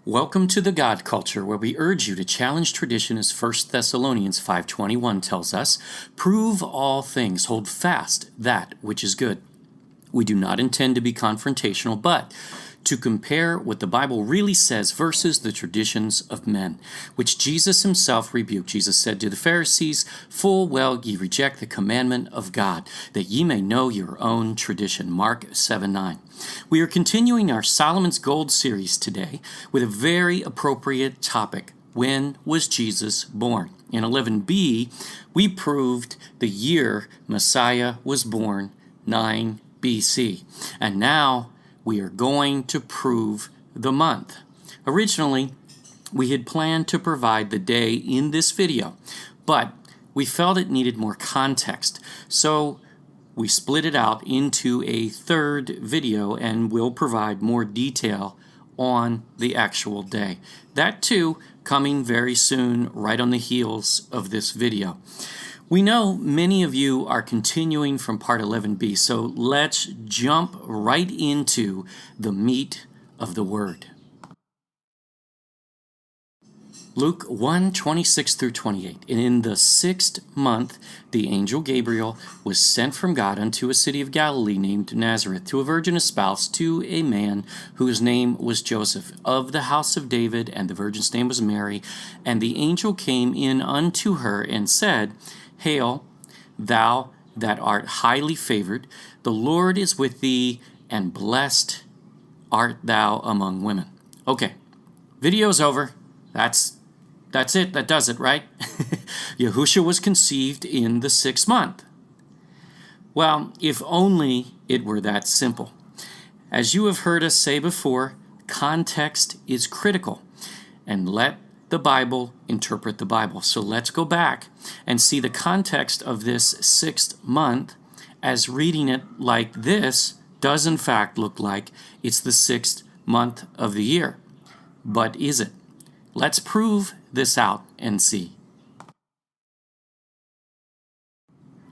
Welcome to the God Culture, where we urge you to challenge tradition as 1 Thessalonians 5:21 tells us, "Prove all things, hold fast that which is good." We do not intend to be confrontational, but to compare what the Bible really says versus the traditions of men, which Jesus himself rebuked. Jesus said to the Pharisees, "Full well ye reject the commandment of God, that ye may know your own tradition." Mark 7:9. We are continuing our Solomon's Gold series today with a very appropriate topic. When was Jesus born? In 11b, we proved the year Messiah was born, 9 BC. And now we are going to prove the month. Originally, we had planned to provide the day in this video, but we felt it needed more context. So we split it out into a third video and will provide more detail on the actual day. That too coming very soon, right on the heels of this video. We know many of you are continuing from part 11b, so let's jump right into the meat of the word. Luke 1:26 through 28. And in the 6th month, the angel Gabriel was sent from God unto a city of Galilee named Nazareth, to a virgin espoused to a man whose name was Joseph, of the house of David, and the virgin's name was Mary. And the angel came in unto her and said, "Hail, thou that art highly favored, the Lord is with thee, and blessed art thou among women." Okay, video's over. That's it. That does it, right? Yahusha was conceived in the 6th month. Well, if only it were that simple. As you have heard us say before, context is critical, and let the Bible interpret the Bible. So let's go back and see the context of this 6th month, as reading it like this does in fact look like it's the 6th month of the year. But is it? Let's prove this out and see.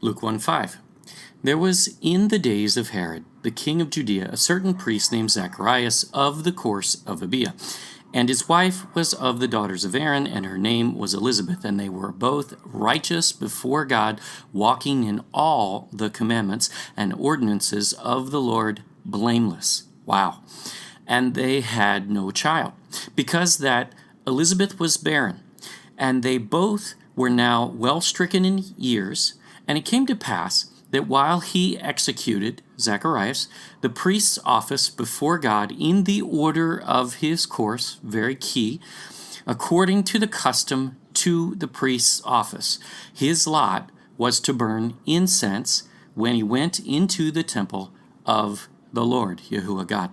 Luke 1:5. There was in the days of Herod, the king of Judea, a certain priest named Zacharias of the course of Abia. And his wife was of the daughters of Aaron, and her name was Elizabeth. And they were both righteous before God, walking in all the commandments and ordinances of the Lord, blameless. Wow. And they had no child, because that Elizabeth was barren. And they both were now well stricken in years. And it came to pass that while he executed, Zacharias, the priest's office before God in the order of his course, very key, according to the custom to the priest's office, his lot was to burn incense when he went into the temple of the Lord, Yahuwah God.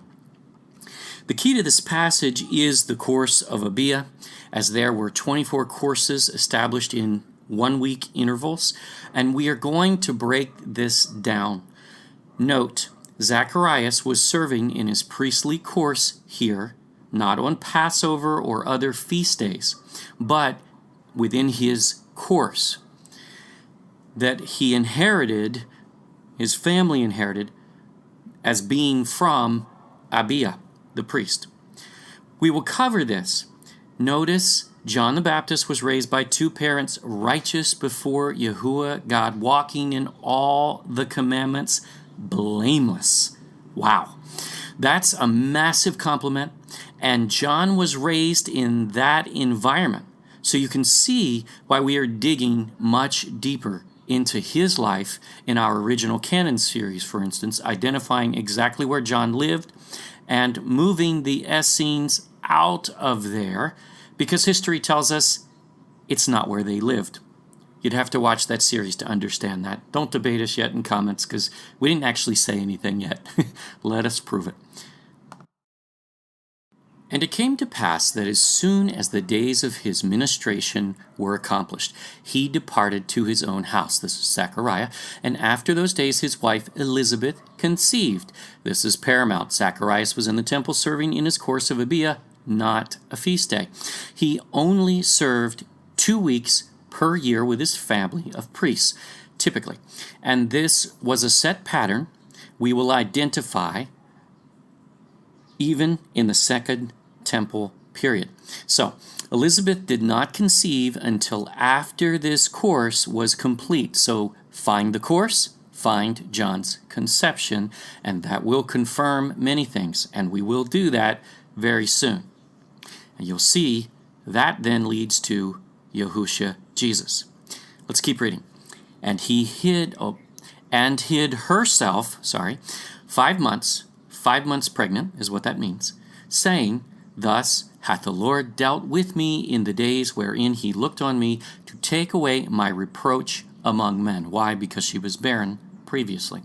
The key to this passage is the course of Abia, as there were 24 courses established in 1-week intervals, and we are going to break this down. Note, Zacharias was serving in his priestly course here, not on Passover or other feast days, but within his course that he inherited, his family inherited, as being from Abia, the priest. We will cover this. Notice John the Baptist was raised by two parents righteous before Yahuwah God, walking in all the commandments, blameless. Wow. That's a massive compliment. And John was raised in that environment. So you can see why we are digging much deeper into his life in our original canon series, for instance, identifying exactly where John lived and moving the Essenes out of there, because history tells us it's not where they lived. You'd have to watch that series to understand that. Don't debate us yet in comments, because we didn't actually say anything yet. Let us prove it. And it came to pass that as soon as the days of his ministration were accomplished, he departed to his own house. This is Zechariah. And after those days his wife Elizabeth conceived. This is paramount. Zacharias was in the temple serving in his course of Abia, not a feast day. He only served 2 weeks per year with his family of priests, typically. And this was a set pattern we will identify even in the Second Temple period. So, Elizabeth did not conceive until after this course was complete. So, find the course, find John's conception, and that will confirm many things, and we will do that very soon. And you'll see that then leads to Yahusha, Jesus. Let's keep reading. And he hid herself, 5 months pregnant is what that means, saying, Thus hath the Lord dealt with me in the days wherein he looked on me to take away my reproach among men. Why? Because she was barren previously.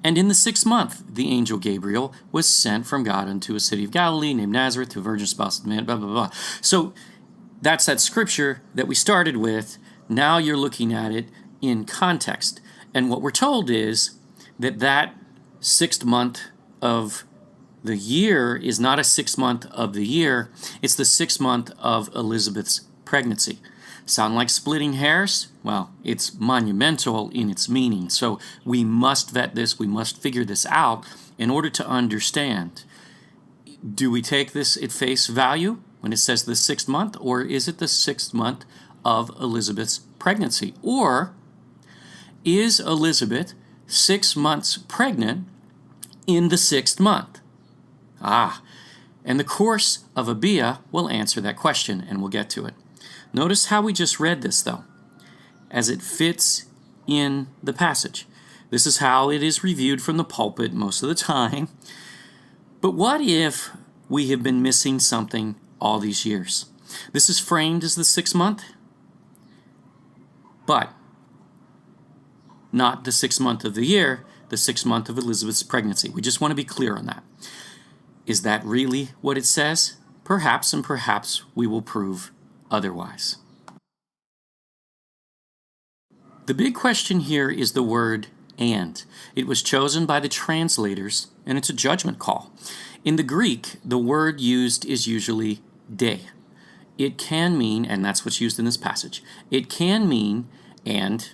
And in the 6th month, the angel Gabriel was sent from God unto a city of Galilee named Nazareth to a virgin spouse of man, blah, blah, blah. So that's that scripture that we started with. Now you're looking at it in context. And what we're told is that 6th month of the year is not a 6th month of the year. It's the 6th month of Elizabeth's pregnancy. Sound like splitting hairs? Well, it's monumental in its meaning. So we must vet this. We must figure this out in order to understand. Do we take this at face value when it says the 6th month, or is it the 6th month of Elizabeth's pregnancy? Or is Elizabeth 6 months pregnant in the 6th month? And the course of Abia will answer that question, and we'll get to it. Notice how we just read this, though, as it fits in the passage. This is how it is reviewed from the pulpit most of the time. But what if we have been missing something all these years? This is framed as the 6th month, but not the 6th month of the year, the 6th month of Elizabeth's pregnancy. We just want to be clear on that. Is that really what it says? Perhaps, and perhaps we will prove otherwise. The big question here is the word and. It was chosen by the translators, and it's a judgment call. In the Greek, the word used is usually de. It can mean, and that's what's used in this passage, it can mean and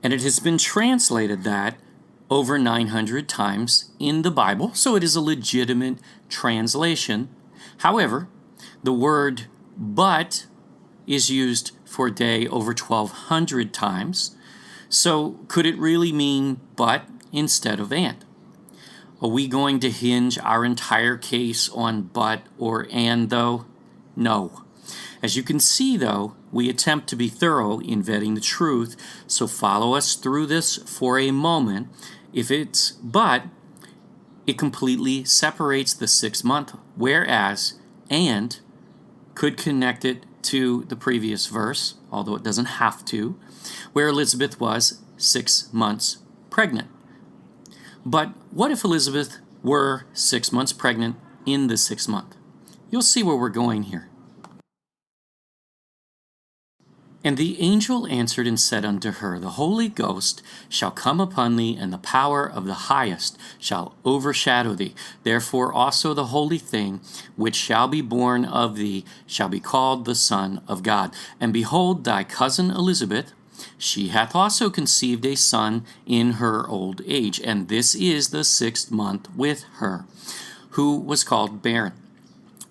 it has been translated that over 900 times in the Bible, so it is a legitimate translation. However, the word but is used for day over 1,200 times. So could it really mean but instead of and? Are we going to hinge our entire case on but or and, though? No. As you can see, though, we attempt to be thorough in vetting the truth, so follow us through this for a moment. If it's but, it completely separates the 6th month, whereas and could connect it to the previous verse, although it doesn't have to, where Elizabeth was 6 months pregnant. But what if Elizabeth were 6 months pregnant in the 6th month? You'll see where we're going here. And the angel answered and said unto her, The Holy Ghost shall come upon thee, and the power of the highest shall overshadow thee. Therefore also the holy thing which shall be born of thee shall be called the Son of God. And behold, thy cousin Elizabeth, she hath also conceived a son in her old age, and this is the 6th month with her, who was called barren.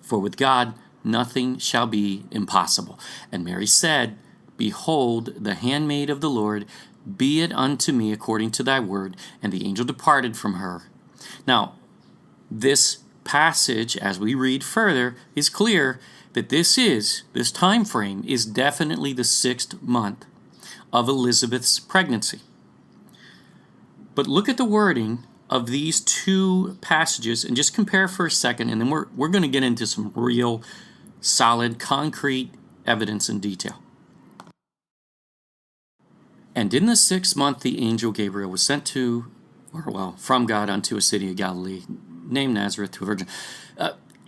For with God nothing shall be impossible. And Mary said, Behold, the handmaid of the Lord, be it unto me according to thy word. And the angel departed from her. Now, this passage, as we read further, is clear that this time frame is definitely the 6th month of Elizabeth's pregnancy. But look at the wording of these two passages and just compare for a second, and then we're going to get into some real solid, concrete evidence and detail. And in the 6th month the angel Gabriel was sent from God unto a city of Galilee named Nazareth to a virgin.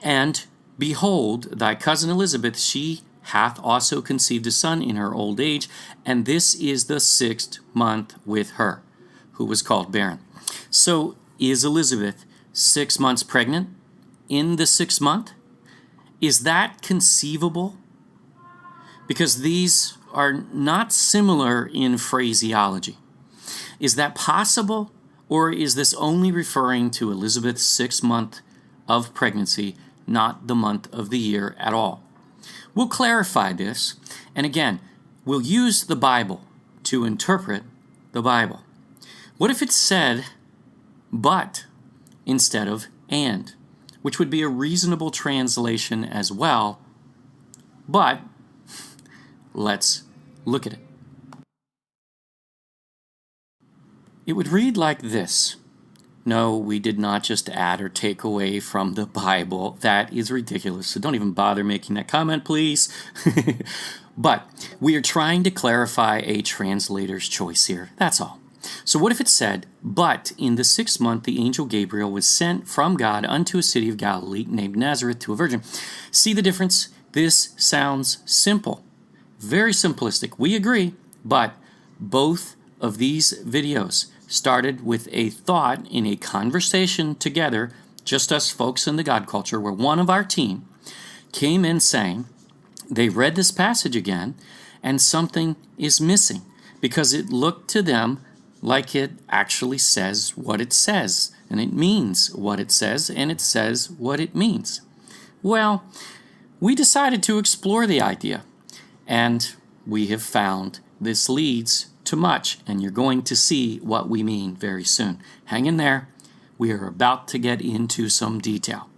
And behold, thy cousin Elizabeth, she hath also conceived a son in her old age, and this is the 6th month with her, who was called barren. So is Elizabeth 6 months pregnant in the 6th month? Is that conceivable? Because these are not similar in phraseology. Is that possible, or is this only referring to Elizabeth's 6th month of pregnancy, not the month of the year at all. We'll clarify this, and again, we'll use the Bible to interpret the Bible. What if it said but instead of and, which would be a reasonable translation as well, but let's look at it. It would read like this. No, we did not just add or take away from the Bible. That is ridiculous, so don't even bother making that comment, please. But we are trying to clarify a translator's choice here, that's all. So what if it said, but in the 6th month the angel Gabriel was sent from God unto a city of Galilee named Nazareth to a virgin. See the difference? This sounds simple, very simplistic. We agree, but both of these videos started with a thought in a conversation together, just us folks in the God culture, where one of our team came in saying they read this passage again and something is missing because it looked to them like it actually says what it says, and it means what it says, and it says what it means. Well, we decided to explore the idea, and we have found this leads to much, and you're going to see what we mean very soon. Hang in there. We are about to get into some detail.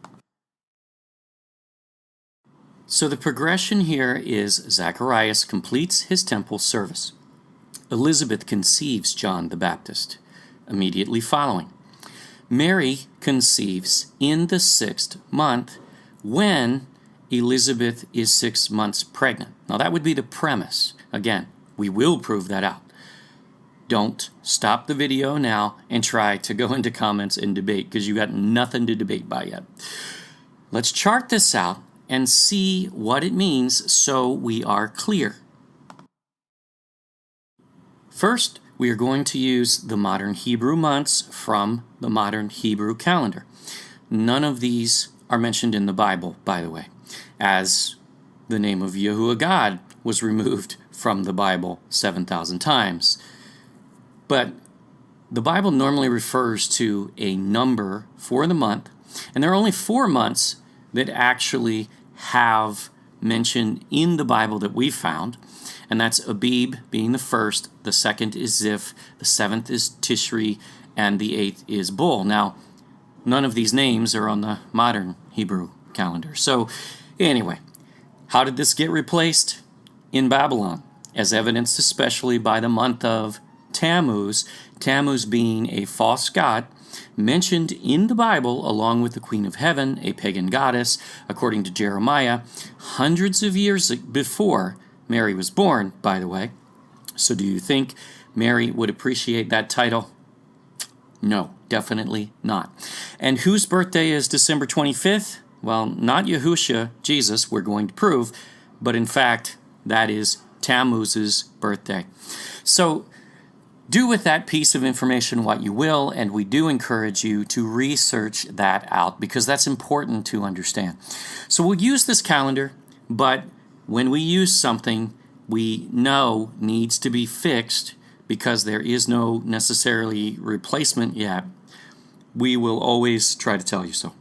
So the progression here is Zacharias completes his temple service. Elizabeth conceives John the Baptist. Immediately following, Mary conceives in the 6th month when Elizabeth is 6 months pregnant. Now that would be the premise. Again, we will prove that out. Don't stop the video now and try to go into comments and debate because you got nothing to debate by yet. Let's chart this out and see what it means so we are clear. First, we are going to use the modern Hebrew months from the modern Hebrew calendar. None of these are mentioned in the Bible, by the way, as the name of Yahusha God was removed from the Bible 7,000 times. But the Bible normally refers to a number for the month, and there are only 4 months that actually have mentioned in the Bible that we found, and that's Abib being the first, the 2nd is Ziph, the 7th is Tishri, and the 8th is Bul. Now, none of these names are on the modern Hebrew calendar. So, anyway, how did this get replaced? In Babylon, as evidenced especially by the month of Tammuz, Tammuz being a false god, mentioned in the Bible along with the Queen of Heaven, a pagan goddess, according to Jeremiah, hundreds of years before Mary was born, by the way. So do you think Mary would appreciate that title? No, definitely not. And whose birthday is December 25th? Well, not Yahusha, Jesus, we're going to prove, but in fact, that is Tammuz's birthday. So do with that piece of information what you will, and we do encourage you to research that out because that's important to understand. So we'll use this calendar, but when we use something we know needs to be fixed because there is no necessarily replacement yet, we will always try to tell you so.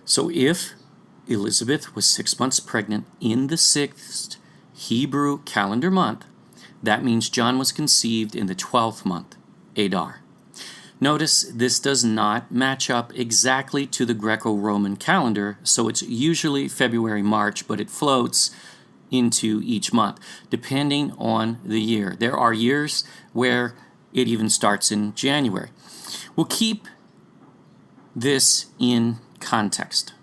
So if Elizabeth was 6 months pregnant in the 6th Hebrew calendar month, that means John was conceived in the 12th month, Adar. Notice this does not match up exactly to the Greco-Roman calendar, so it's usually February, March, but it floats into each month, depending on the year. There are years where it even starts in January. We'll keep this in context.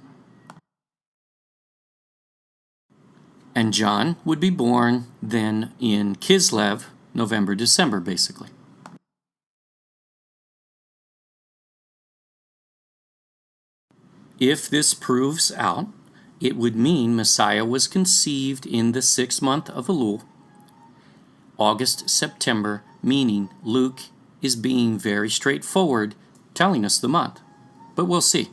And John would be born then in Kislev, November, December, basically. If this proves out, it would mean Messiah was conceived in the 6th month of Elul, August, September, meaning Luke is being very straightforward, telling us the month. But we'll see.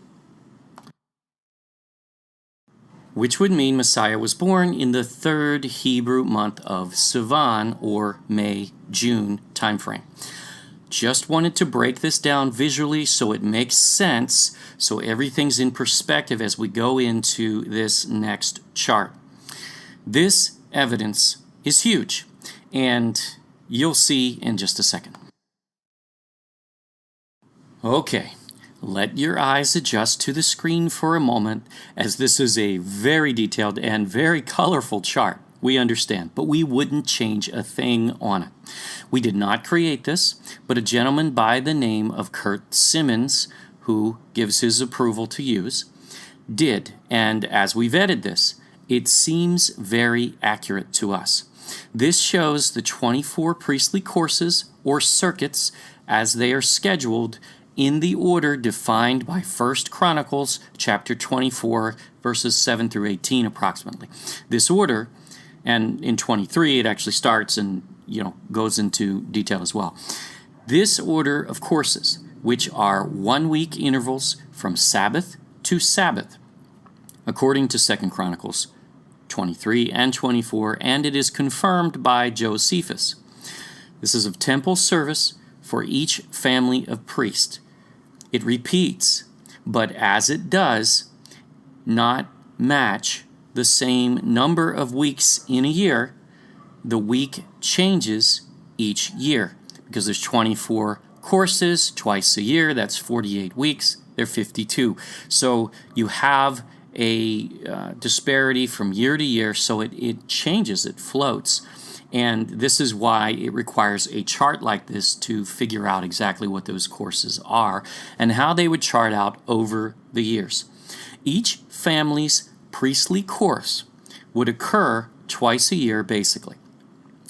Which would mean Messiah was born in the 3rd Hebrew month of Sivan, or May, June timeframe. Just wanted to break this down visually so it makes sense, so everything's in perspective as we go into this next chart. This evidence is huge, and you'll see in just a second. Okay, let your eyes adjust to the screen for a moment, as this is a very detailed and very colorful chart. We understand, but we wouldn't change a thing on it. We did not create this, but a gentleman by the name of Kurt Simmons, who gives his approval to use, did. And as we vetted this, it seems very accurate to us. This shows the 24 priestly courses or circuits as they are scheduled in the order defined by 1 Chronicles chapter 24, verses 7 through 18 approximately. This order, and in 23 it actually starts and goes into detail as well. This order of courses, which are 1 week intervals from Sabbath to Sabbath, according to 2 Chronicles 23 and 24, and it is confirmed by Josephus. This is of temple service for each family of priests. It repeats, but as it does not match the same number of weeks in a year, the week changes each year because there's 24 courses twice a year. That's 48 weeks. They're 52. So you have a disparity from year to year, so it changes, it floats. And this is why it requires a chart like this to figure out exactly what those courses are and how they would chart out over the years. Each family's priestly course would occur twice a year, basically.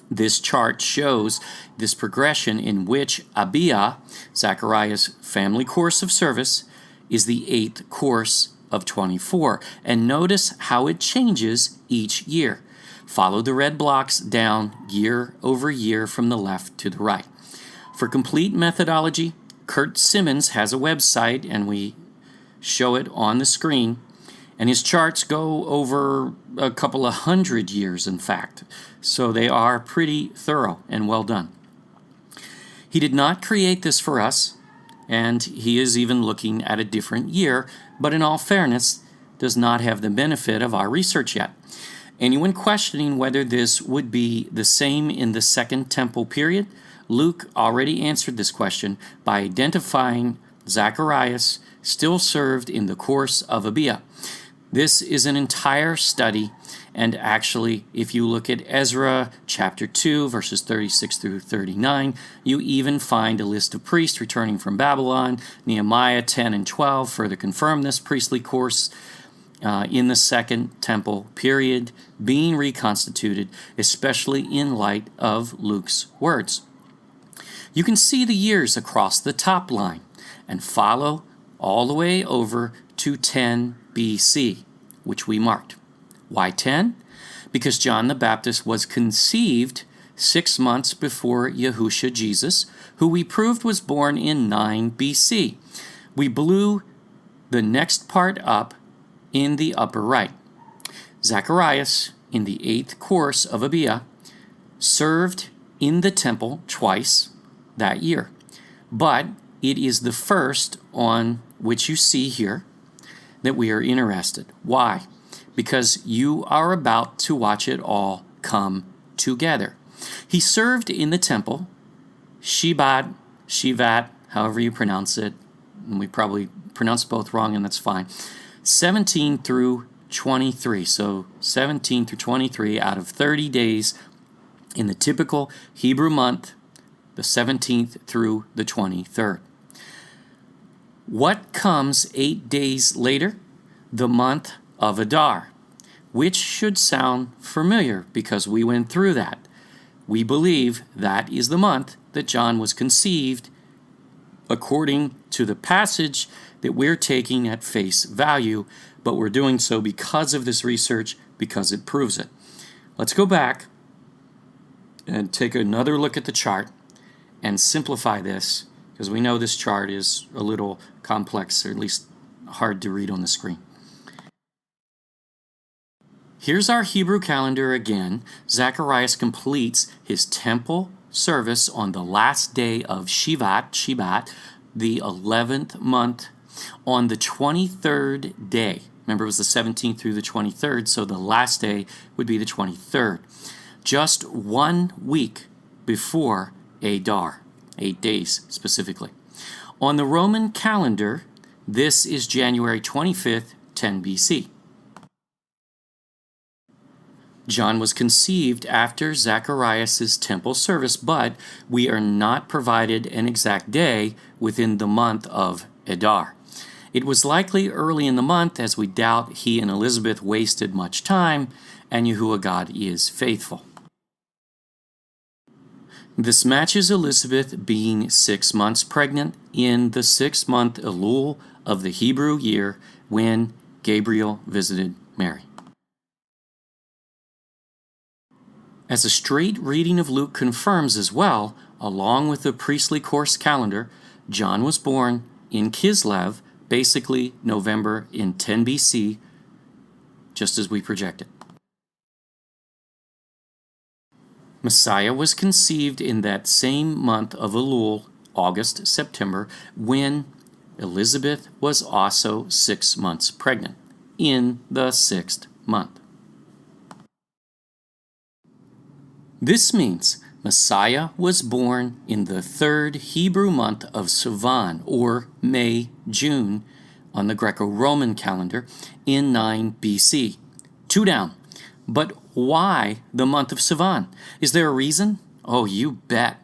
This chart shows this progression in which Abia, Zechariah's family course of service, is the 8th course of 24. And notice how it changes each year. Follow the red blocks down year over year from the left to the right. For complete methodology, Kurt Simmons has a website, and we show it on the screen. And his charts go over a couple of hundred years, in fact. So they are pretty thorough and well done. He did not create this for us, and he is even looking at a different year, but in all fairness, does not have the benefit of our research yet. Anyone questioning whether this would be the same in the Second Temple period, Luke already answered this question by identifying Zacharias still served in the course of Abia. This is an entire study, and actually, if you look at Ezra chapter 2, verses 36 through 39, you even find a list of priests returning from Babylon. Nehemiah 10 and 12 further confirm this priestly course in the Second Temple period being reconstituted, especially in light of Luke's words. You can see the years across the top line and follow all the way over to 10 BC, which we marked. Why 10? Because John the Baptist was conceived 6 months before Yahusha Jesus, who we proved was born in 9 BC. We blew the next part up in the upper right. Zacharias, in the 8th course of Abia, served in the temple twice that year. But it is the first on which you see here that we are interested. Why? Because you are about to watch it all come together. He served in the temple, Shivat, however you pronounce it, and we probably pronounce both wrong, and that's fine, 17 through 23. So 17 through 23 out of 30 days in the typical Hebrew month, the 17th through the 23rd. What comes 8 days later? The month of Adar, which should sound familiar because we went through that. We believe that is the month that John was conceived according to the passage that we're taking at face value, but we're doing so because of this research, because it proves it. Let's go back and take another look at the chart and simplify this, because we know this chart is a little complex, or at least hard to read on the screen. Here's our Hebrew calendar again. Zacharias completes his temple service on the last day of Shivat, the 11th month, on the 23rd day. Remember, it was the 17th through the 23rd, so the last day would be the 23rd. Just 1 week before Adar, 8 days specifically. On the Roman calendar, this is January 25th, 10 BC. John was conceived after Zacharias' temple service, but we are not provided an exact day within the month of Adar. It was likely early in the month, as we doubt he and Elizabeth wasted much time, and Yahuwah God is faithful. This matches Elizabeth being 6 months pregnant in the 6th-month Elul of the Hebrew year when Gabriel visited Mary. As a straight reading of Luke confirms as well, along with the priestly course calendar, John was born in Kislev, basically November in 10 BC, just as we projected. Messiah was conceived in that same month of Elul, August, September, when Elizabeth was also 6 months pregnant, in the 6th month. This means Messiah was born in the 3rd Hebrew month of Sivan, or May, June, on the Greco-Roman calendar, in 9 BC. 2 down. But why the month of Sivan? Is there a reason? Oh, you bet.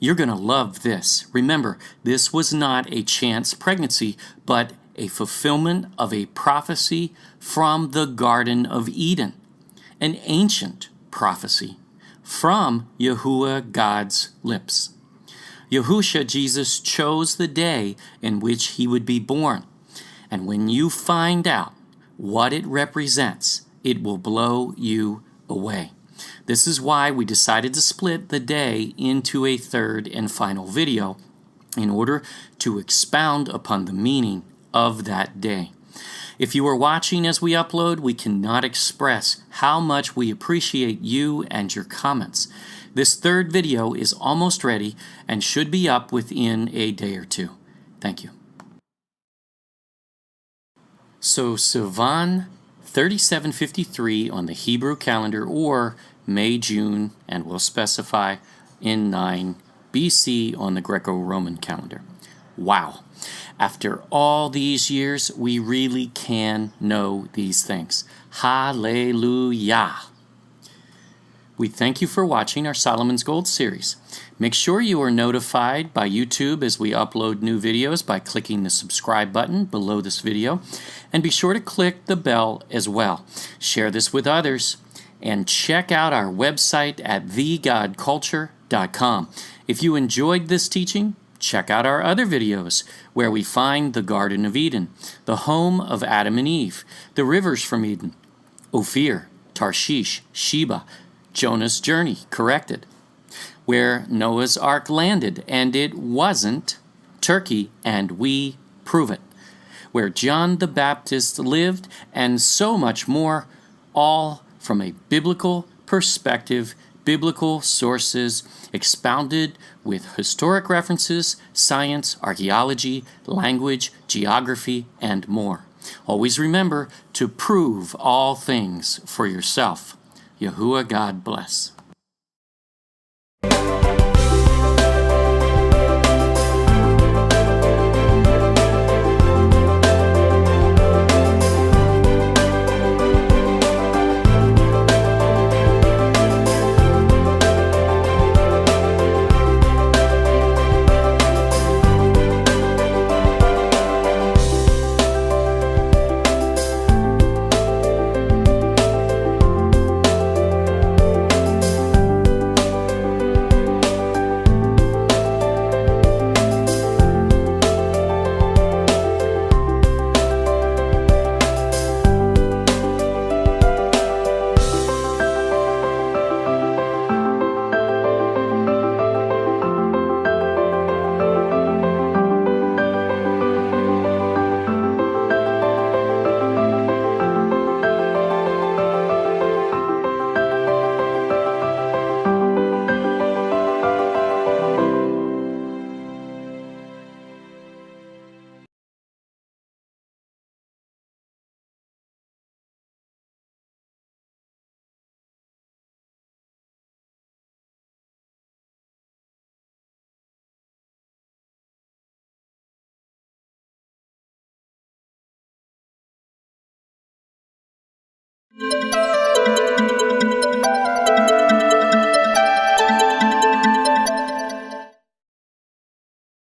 You're going to love this. Remember, this was not a chance pregnancy, but a fulfillment of a prophecy from the Garden of Eden, an ancient prophecy from Yahuwah God's lips. Yahusha, Jesus, chose the day in which he would be born. And when you find out what it represents, it will blow you away. This is why we decided to split the day into a third and final video in order to expound upon the meaning of that day. If you are watching as we upload, we cannot express how much we appreciate you and your comments. This third video is almost ready and should be up within a day or two. Thank you. So Sivan 3753 on the Hebrew calendar, or May, June, and we'll specify in 9 BC on the Greco-Roman calendar. Wow. After all these years, we really can know these things. Hallelujah. We thank you for watching our Solomon's Gold series. Make sure you are notified by YouTube as we upload new videos by clicking the subscribe button below this video. And be sure to click the bell as well. Share this with others. And check out our website at thegodculture.com. If you enjoyed this teaching, check out our other videos where we find the Garden of Eden, the home of Adam and Eve, the rivers from Eden, Ophir, Tarshish, Sheba, Jonah's journey corrected, where Noah's Ark landed and it wasn't Turkey and we prove it, where John the Baptist lived, and so much more, all from a biblical perspective, biblical sources, expounded with historic references, science, archaeology, language, geography, and more. Always remember to prove all things for yourself. Yahuwah God bless.